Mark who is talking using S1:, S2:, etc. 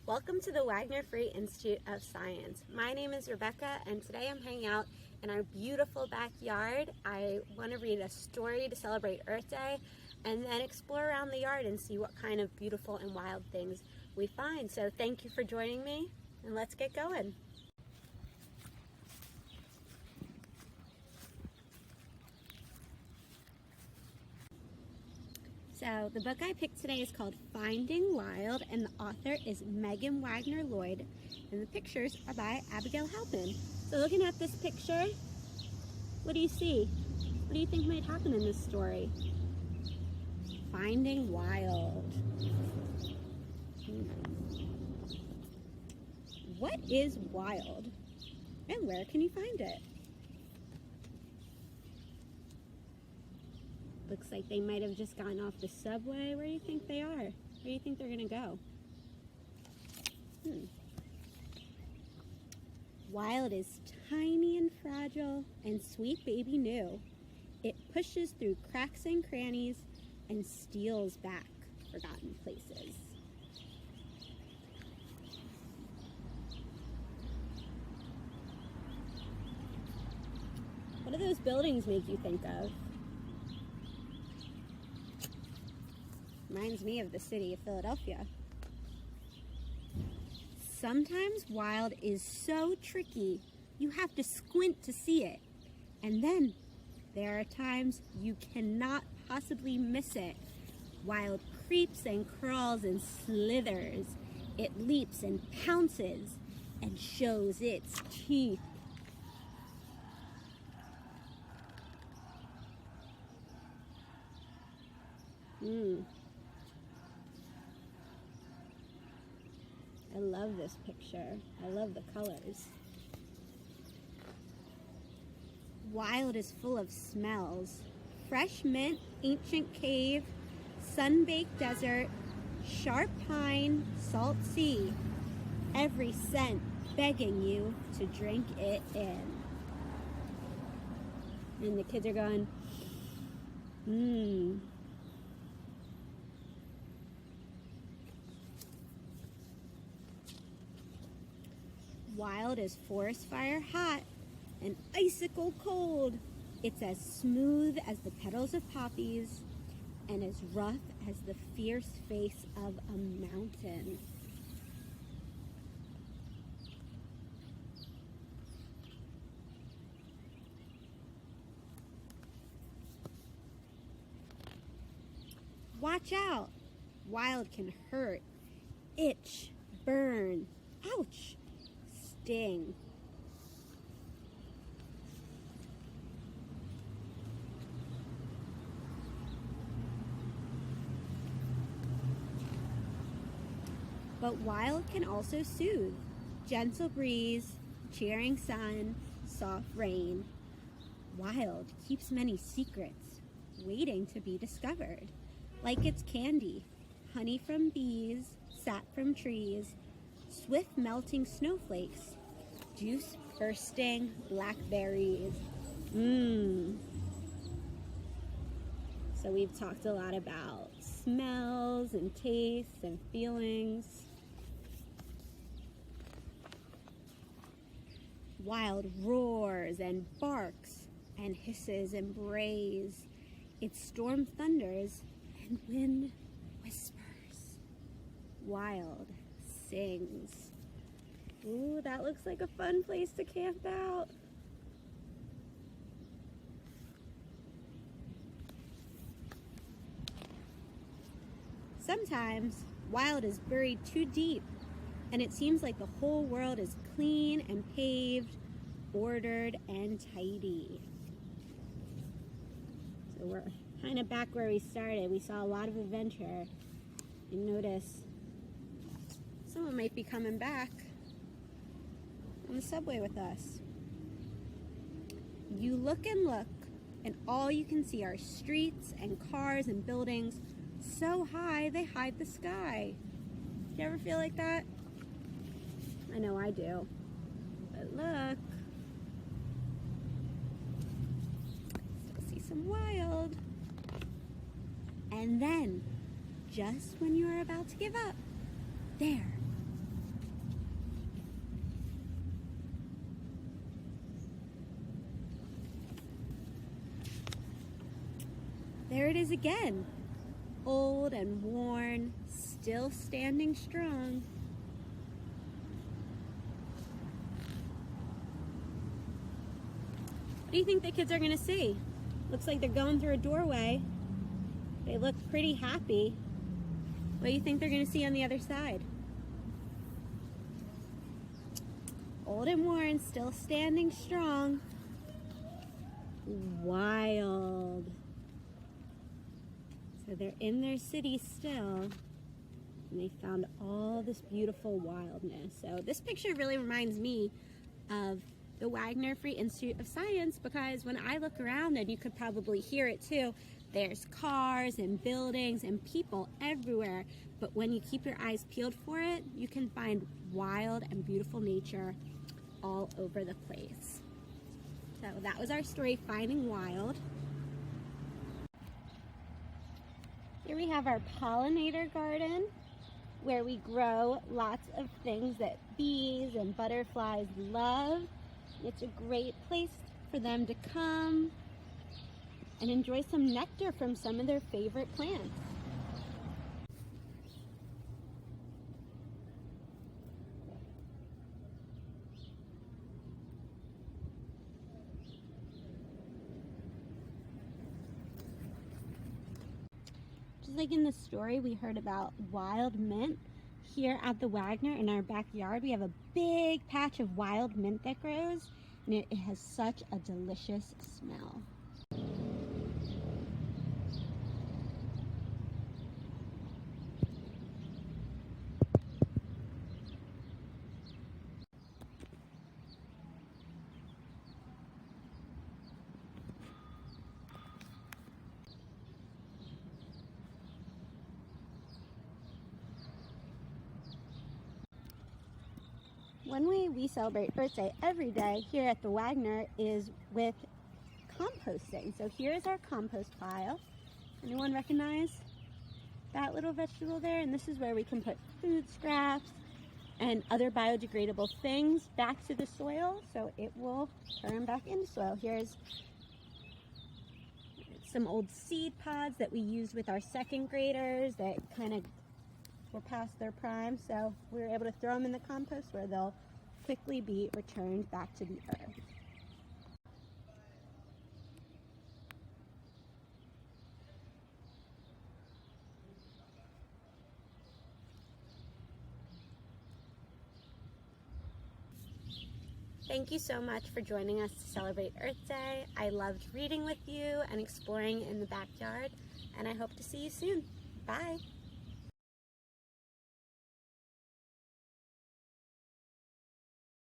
S1: Welcome to the Wagner Free Institute of Science. My name is Rebecca, and today I'm hanging out in our beautiful backyard. I want to read a story to celebrate Earth Day and then explore around the yard and see what kind of beautiful and wild things we find. So thank you for joining me, and let's get going. So the book I picked today is called Finding Wild, and the author is Megan Wagner Lloyd, and the pictures are by Abigail Halpin. So looking at this picture, what do you see? What do you think might happen in this story? Finding wild. What is wild, and where can you find it? Looks like they might have just gotten off the subway. Where do you think they are? Where do you think they're gonna go? Wild is tiny and fragile and sweet baby new. It pushes through cracks and crannies and steals back forgotten places. What do those buildings make you think of? Reminds me of the city of Philadelphia. Sometimes wild is so tricky, you have to squint to see it. And then there are times you cannot possibly miss it. Wild creeps and crawls and slithers. It leaps and pounces and shows its teeth. I love this picture. I love the colors. Wild is full of smells. Fresh mint, ancient cave, sun-baked desert, sharp pine, salt sea. Every scent begging you to drink it in. And the kids are going, Wild is forest fire hot and icicle cold. It's as smooth as the petals of poppies and as rough as the fierce face of a mountain. Watch out! Wild can hurt, itch, burn, ouch! Sting. But wild can also soothe. Gentle breeze, cheering sun, soft rain. Wild keeps many secrets waiting to be discovered. Like its candy, honey from bees, sap from trees, swift melting snowflakes, juice bursting blackberries. So we've talked a lot about smells and tastes and feelings. Wild roars and barks and hisses and brays. Its storm thunders and wind whispers. Wild sings. Ooh, that looks like a fun place to camp out. Sometimes wild is buried too deep, and it seems like the whole world is clean and paved, ordered and tidy. So we're kind of back where we started. We saw a lot of adventure. And notice someone might be coming back on the subway with us. You look and look, and all you can see are streets and cars and buildings so high they hide the sky. Do you ever feel like that? I know I do. But look. Still see some wild. And then, just when you are about to give up, there, There it is again. Old and worn, still standing strong. What do you think the kids are going to see? Looks like they're going through a doorway. They look pretty happy. What do you think they're going to see on the other side? Old and worn, still standing strong. Wild. So they're in their city still, and they found all this beautiful wildness. So this picture really reminds me of the Wagner Free Institute of Science, because when I look around, and you could probably hear it too, there's cars and buildings and people everywhere. But when you keep your eyes peeled for it, you can find wild and beautiful nature all over the place. So that was our story, Finding Wild. Here we have our pollinator garden, where we grow lots of things that bees and butterflies love. It's a great place for them to come and enjoy some nectar from some of their favorite plants. Just like in the story we heard about wild mint, here at the Wagner in our backyard we have a big patch of wild mint that grows, and it has such a delicious smell. One way we celebrate Earth Day every day here at the Wagner is with composting. So here's our compost pile. Anyone recognize that little vegetable there? And this is where we can put food scraps and other biodegradable things back to the soil, so it will turn back into soil. Here's some old seed pods that we used with our second graders that kind of were past their prime, so we were able to throw them in the compost where they'll quickly be returned back to the earth. Thank you so much for joining us to celebrate Earth Day. I loved reading with you and exploring in the backyard, and I hope to see you soon. Bye.